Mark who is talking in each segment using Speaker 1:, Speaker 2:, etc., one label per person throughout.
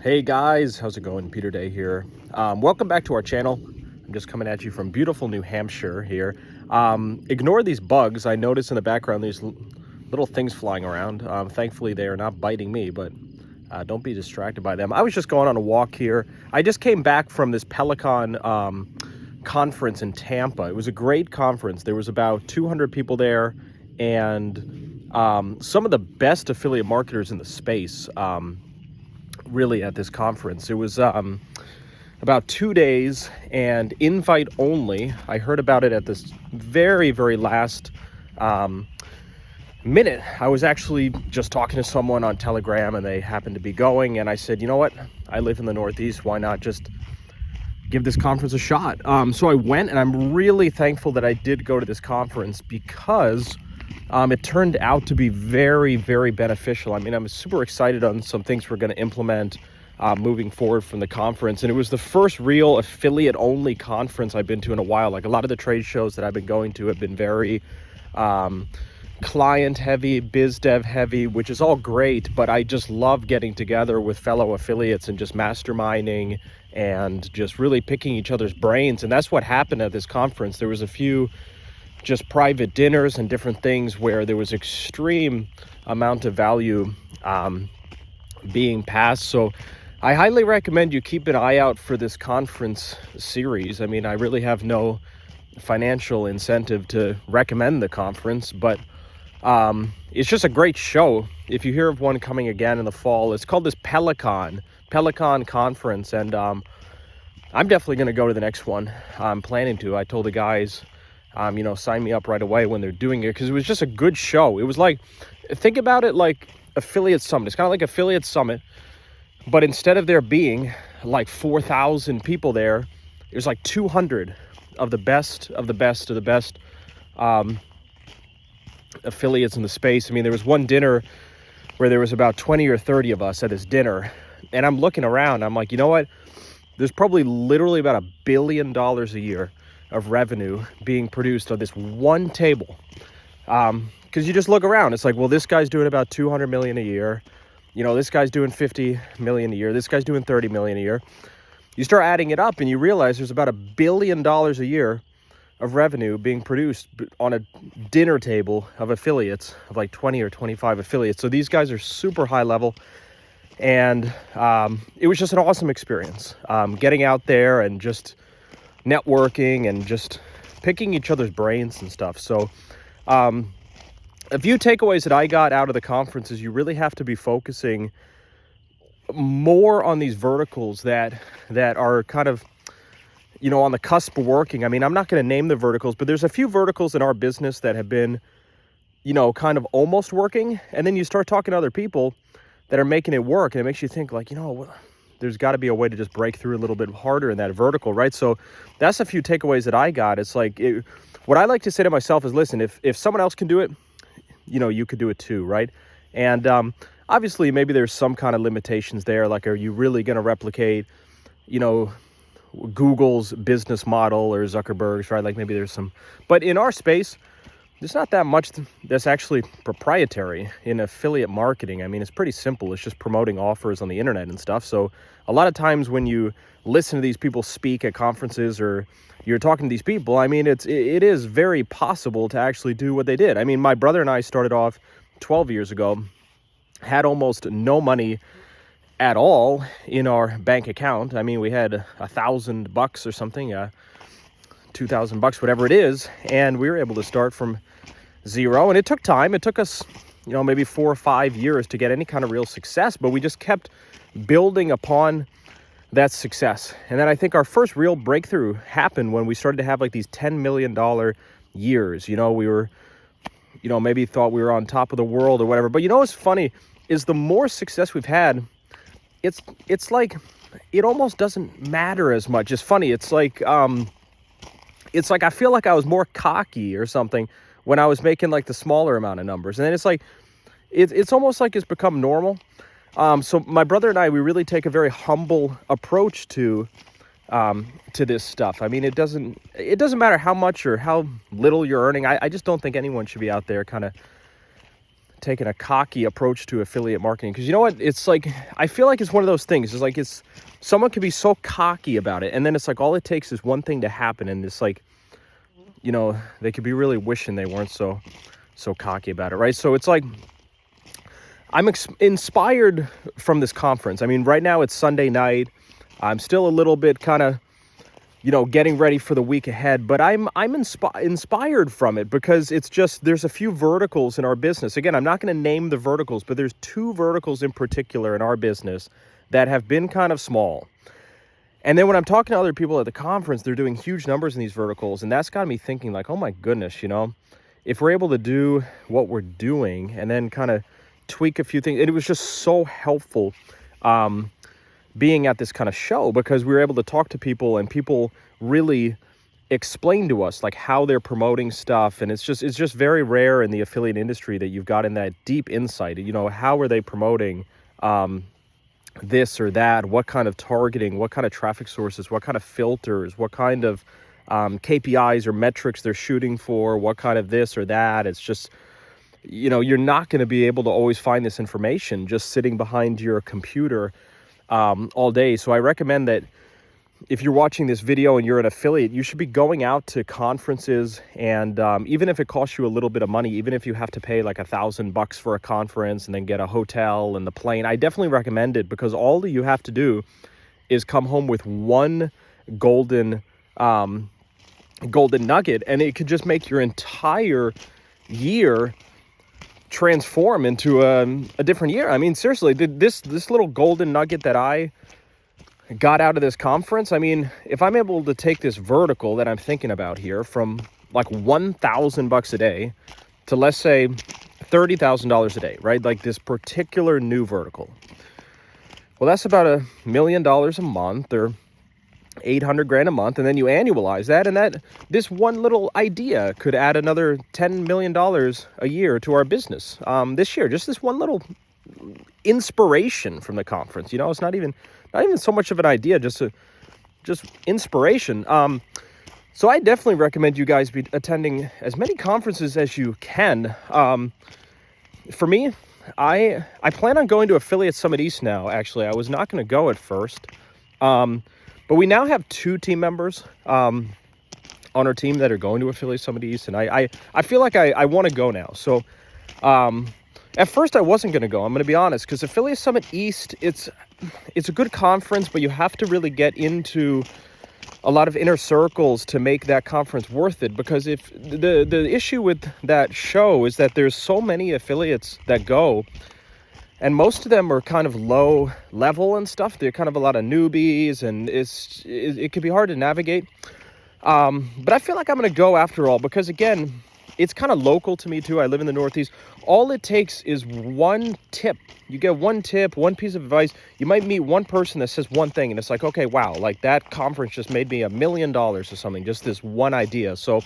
Speaker 1: Hey guys, how's it going? Peter Day here. Welcome back to our channel. I'm just coming at you from beautiful New Hampshire here. Ignore these bugs. I notice in the background these little things flying around. Thankfully, they are not biting me, but don't be distracted by them. I was just going on a walk here. I just came back from this Peloton conference in Tampa. It was a great conference. There was about 200 people there, and some of the best affiliate marketers in the space. Really at this conference. It was about 2 days and invite only. I heard about it at this very, very last minute. I was actually just talking to someone on Telegram and they happened to be going, and I said, you know what? I live in the Northeast. Why not just give this conference a shot? So I went, and I'm really thankful that I did go to this conference because it turned out to be very, very beneficial. I mean, I'm super excited on some things we're going to implement moving forward from the conference. And it was the first real affiliate-only conference I've been to in a while. Like, a lot of the trade shows that I've been going to have been very client-heavy, biz-dev-heavy, which is all great. But I just love getting together with fellow affiliates and just masterminding and just really picking each other's brains. And that's what happened at this conference. There was a few just private dinners and different things where there was extreme amount of value being passed. So I highly recommend you keep an eye out for this conference series. I mean, I really have no financial incentive to recommend the conference, but it's just a great show. If you hear of one coming again in the fall, it's called this Peloton conference, and I'm definitely going to go to the next one. I'm planning to. I told the guys, sign me up right away when they're doing it, because it was just a good show. It was like, think about it like Affiliate Summit. It's kind of like Affiliate Summit, but instead of there being like 4,000 people there, there's like 200 of the best of the best of the best affiliates in the space. I mean, there was one dinner where there was about 20 or 30 of us at this dinner, and I'm looking around, I'm like, you know what? There's probably literally about $1 billion a year of revenue being produced on this one table. Because you just look around, it's like, well, this guy's doing about 200 million a year. This guy's doing 50 million a year. This guy's doing 30 million a year. You start adding it up and you realize there's about $1 billion a year of revenue being produced on a dinner table of affiliates, of like 20 or 25 affiliates. So these guys are super high level. And it was just an awesome experience. Getting out there and just networking and just picking each other's brains and stuff. So a few takeaways that I got out of the conference is you really have to be focusing more on these verticals that are kind of, on the cusp of working. I mean, I'm not going to name the verticals, but there's a few verticals in our business that have been, kind of almost working. And then you start talking to other people that are making it work, and it makes you think like, there's got to be a way to just break through a little bit harder in that vertical, right? So that's a few takeaways that I got. It's like, what I like to say to myself is, listen, if someone else can do it, you could do it too, right? And obviously, maybe there's some kind of limitations there. Like, are you really going to replicate, Google's business model or Zuckerberg's, right? Like, maybe there's some, but in our space, there's not that much that's actually proprietary in affiliate marketing. I mean, it's pretty simple. It's just promoting offers on the internet and stuff. So a lot of times when you listen to these people speak at conferences or you're talking to these people, I mean, it is very possible to actually do what they did. I mean, my brother and I started off 12 years ago, had almost no money at all in our bank account. I mean, we had $1,000 or something, $2,000, whatever it is. And we were able to start from zero. And it took time. It took us, maybe 4 or 5 years to get any kind of real success, but we just kept building upon that success. And then I think our first real breakthrough happened when we started to have like these $10 million years. We were, maybe thought we were on top of the world or whatever. But what's funny is the more success we've had, it's like, it almost doesn't matter as much. It's funny. It's like I feel like I was more cocky or something when I was making like the smaller amount of numbers. And then it's like, it's almost like it's become normal. So my brother and I, we really take a very humble approach to this stuff. I mean, it doesn't matter how much or how little you're earning. I just don't think anyone should be out there kind of taking a cocky approach to affiliate marketing, because you know what, it's like, I feel like it's one of those things. It's like, it's someone could be so cocky about it, and then it's like all it takes is one thing to happen, and it's like, you know, they could be really wishing they weren't so cocky about it, right? So it's like, I'm inspired from this conference. I mean, right now it's Sunday night. I'm still a little bit kind of, you know, getting ready for the week ahead, but I'm inspired from it, because it's just, there's a few verticals in our business. Again, I'm not going to name the verticals, but there's 2 verticals in particular in our business that have been kind of small. And then when I'm talking to other people at the conference, they're doing huge numbers in these verticals, and that's got me thinking like, oh my goodness, you know, if we're able to do what we're doing and then kind of tweak a few things. And it was just so helpful being at this kind of show, because we were able to talk to people, and people really explain to us like how they're promoting stuff. And it's just very rare in the affiliate industry that you've gotten that deep insight. You know, how are they promoting this or that? What kind of targeting? What kind of traffic sources? What kind of filters? What kind of KPIs or metrics they're shooting for? What kind of this or that? It's just, you know, you're not going to be able to always find this information just sitting behind your computer all day. So I recommend that if you're watching this video and you're an affiliate, you should be going out to conferences, and even if it costs you a little bit of money, even if you have to pay like $1,000 for a conference and then get a hotel and the plane, I definitely recommend it, because all that you have to do is come home with one golden nugget, and it could just make your entire year transform into a different year. I mean, seriously, this little golden nugget that I got out of this conference, I mean, if I'm able to take this vertical that I'm thinking about here from like $1,000 a day to, let's say, $30,000 a day, right? Like this particular new vertical. Well, that's about $1 million a month, or 800 grand a month, and then you annualize that, and that this one little idea could add another $10 million a year to our business this year. Just this one little inspiration from the conference. You know, it's not even so much of an idea, just inspiration. So I definitely recommend you guys be attending as many conferences as you can. For me, I plan on going to Affiliate Summit East now. Actually, I was not going to go at first. But we now have 2 team members on our team that are going to Affiliate Summit East, and I feel like I want to go now. So at first I wasn't going to go, I'm going to be honest, because Affiliate Summit East, it's a good conference, but you have to really get into a lot of inner circles to make that conference worth it, because if the issue with that show is that there's so many affiliates that go, and most of them are kind of low level and stuff. They're kind of a lot of newbies, and it can be hard to navigate. But I feel like I'm going to go after all, because again, it's kind of local to me too. I live in the Northeast. All it takes is one tip. You get one tip, one piece of advice. You might meet one person that says one thing, and it's like, okay, wow, like that conference just made me $1 million or something. Just this one idea. So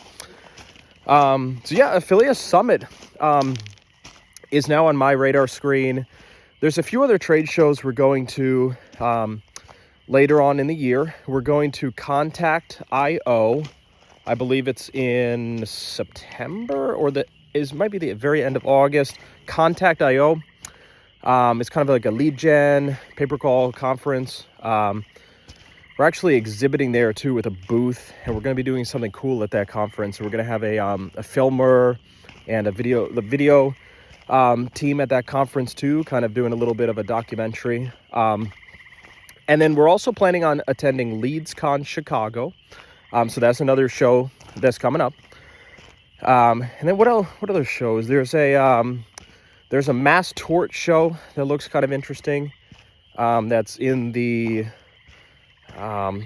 Speaker 1: yeah, Affiliate Summit is now on my radar screen. There's a few other trade shows we're going to later on in the year. We're going to Contact IO. I believe it's in September, or might be the very end of August. Contact IO. It's kind of like a lead gen pay-per-call conference. We're actually exhibiting there too with a booth, and we're going to be doing something cool at that conference. We're going to have a filmer and the video team at that conference too, kind of doing a little bit of a documentary. And then we're also planning on attending LeadsCon Chicago. So that's another show that's coming up. And then what other shows? There's a Mass Tort show that looks kind of interesting. That's in the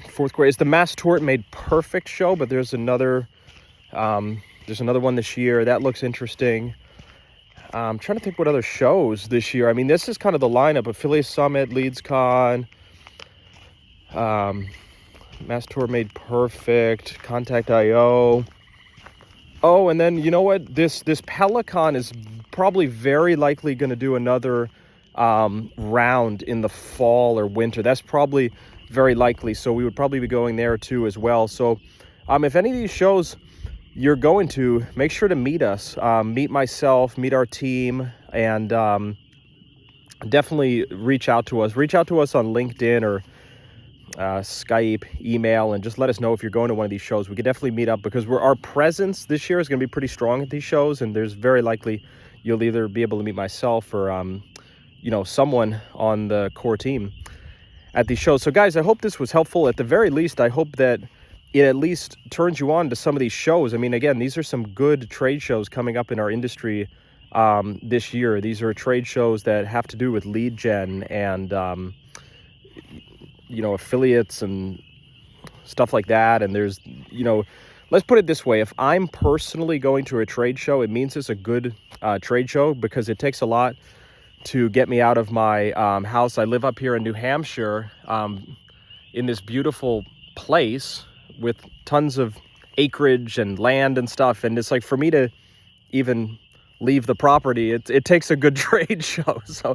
Speaker 1: fourth quarter. It's the Mass Tort Made Perfect show, but there's another one this year that looks interesting. I'm trying to think what other shows this year. I mean, this is kind of the lineup: Affiliate Summit, LeadsCon, Mass Tour Made Perfect, Contact IO. Oh, and then you know what? This Peloton is probably very likely going to do another round in the fall or winter. That's probably very likely. So we would probably be going there too as well. So if any of these shows you're going to, make sure to meet us, meet myself, meet our team, and definitely reach out to us. Reach out to us on LinkedIn or Skype, email, and just let us know if you're going to one of these shows. We could definitely meet up, because our presence this year is going to be pretty strong at these shows, and there's very likely you'll either be able to meet myself or someone on the core team at these shows. So guys, I hope this was helpful. At the very least, I hope that it at least turns you on to some of these shows. I mean, again, these are some good trade shows coming up in our industry this year. These are trade shows that have to do with lead gen and affiliates and stuff like that. And there's, let's put it this way. If I'm personally going to a trade show, it means it's a good trade show, because it takes a lot to get me out of my house. I live up here in New Hampshire, in this beautiful place with tons of acreage and land and stuff. And it's like, for me to even leave the property, it takes a good trade show. So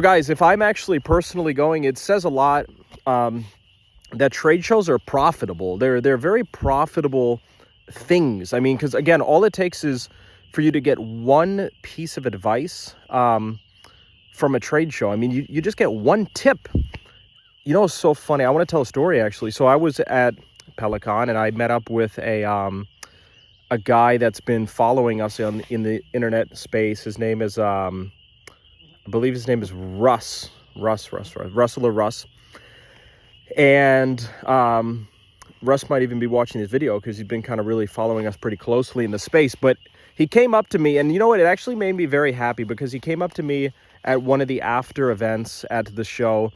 Speaker 1: guys, if I'm actually personally going, it says a lot that trade shows are profitable. They're very profitable things. I mean, because again, all it takes is for you to get one piece of advice from a trade show. I mean, you just get one tip. It's so funny. I want to tell a story, actually. So I was at Peloton, and I met up with a guy that's been following us in the internet space. His name is I believe his name is Russ. Russell or Russ. And Russ might even be watching this video, because he's been kind of really following us pretty closely in the space. But he came up to me, and you know what? It actually made me very happy, because he came up to me at one of the after events at the show,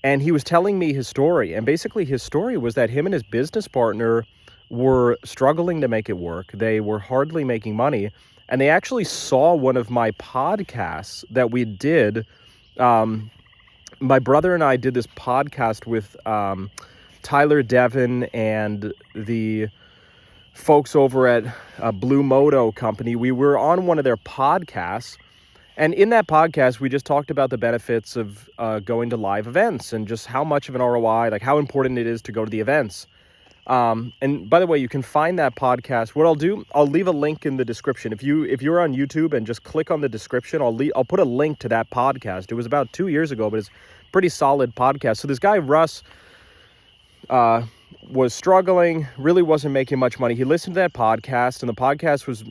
Speaker 1: and he was telling me his story. And basically his story was that him and his business partner were struggling to make it work. They were hardly making money. And they actually saw one of my podcasts that we did. My brother and I did this podcast with Tyler Devin and the folks over at Blue Moto Company. We were on one of their podcasts. And in that podcast, we just talked about the benefits of going to live events, and just how much of an ROI, like how important it is to go to the events. And by the way, you can find that podcast. What I'll do, I'll leave a link in the description. If you're on YouTube and just click on the description, I'll put a link to that podcast. It was about 2 years ago, but it's a pretty solid podcast. So this guy, Russ, was struggling, really wasn't making much money. He listened to that podcast, and the podcast was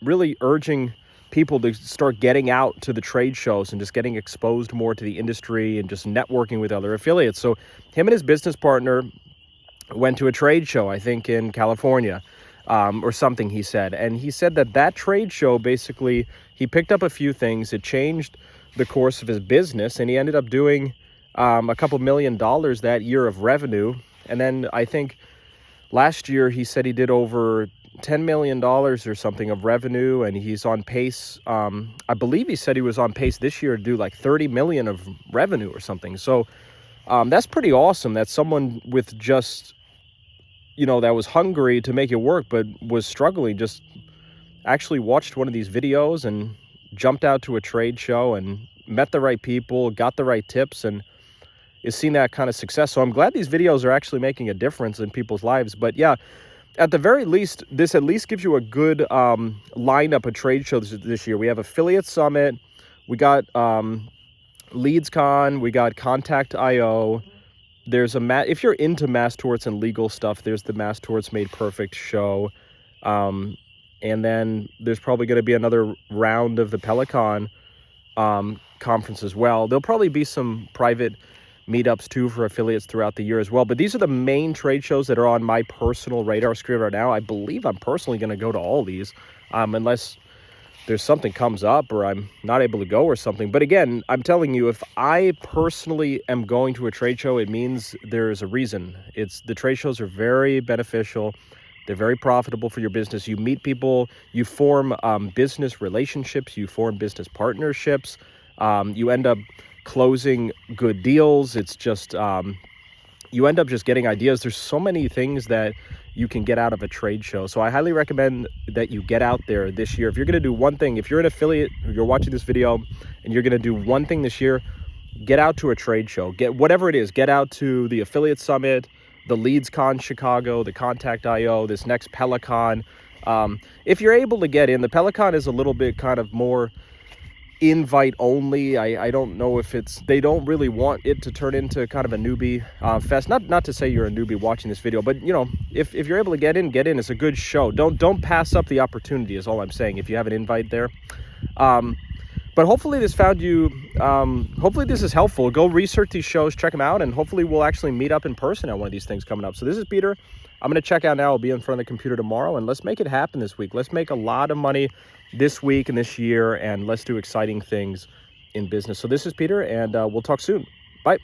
Speaker 1: really urging people to start getting out to the trade shows and just getting exposed more to the industry and just networking with other affiliates. So him and his business partner went to a trade show, I think in California, or something, he said. And he said that trade show, basically, he picked up a few things. It changed the course of his business, and he ended up doing a couple $1 million that year of revenue. And then I think last year he said he did over $10 million or something of revenue, and he's on pace. I believe he said he was on pace this year to do like 30 million of revenue or something. So that's pretty awesome that someone with just, that was hungry to make it work, but was struggling, just actually watched one of these videos and jumped out to a trade show and met the right people, got the right tips, and is seeing that kind of success. So I'm glad these videos are actually making a difference in people's lives. But yeah, at the very least, this at least gives you a good lineup of trade shows this year. We have Affiliate Summit, we got LeadsCon, we got Contact.io. There's if you're into mass torts and legal stuff, there's the Mass Torts Made Perfect show. And then there's probably going to be another round of the Peloton conference as well. There'll probably be some private meetups too for affiliates throughout the year as well. But these are the main trade shows that are on my personal radar screen right now. I believe I'm personally going to go to all these, unless there's something comes up or I'm not able to go or something. But again, I'm telling you, if I personally am going to a trade show, it means there's a reason. The trade shows are very beneficial. They're very profitable for your business. You meet people, you form business relationships, you form business partnerships, you end up closing good deals. It's just you end up just getting ideas. There's so many things that you can get out of a trade show. So I highly recommend that you get out there this year. If you're going to do one thing, if you're an affiliate, you're watching this video and you're going to do one thing this year, get out to a trade show. Get whatever it is. Get out to the Affiliate Summit, the LeadsCon Chicago, the Contact.io, this next Peloton. If you're able to get in, the Peloton is a little bit kind of more invite only. I don't know if they don't really want it to turn into kind of a newbie fest. Not to say you're a newbie watching this video, but if you're able to get in. It's a good show. Don't pass up the opportunity is all I'm saying if you have an invite there. But hopefully this found you, hopefully this is helpful. Go research these shows, check them out, and hopefully we'll actually meet up in person at one of these things coming up. So this is Peter. I'm going to check out now. I'll be in front of the computer tomorrow, and let's make it happen this week. Let's make a lot of money this week and this year, and let's do exciting things in business. So this is Peter, and we'll talk soon. Bye.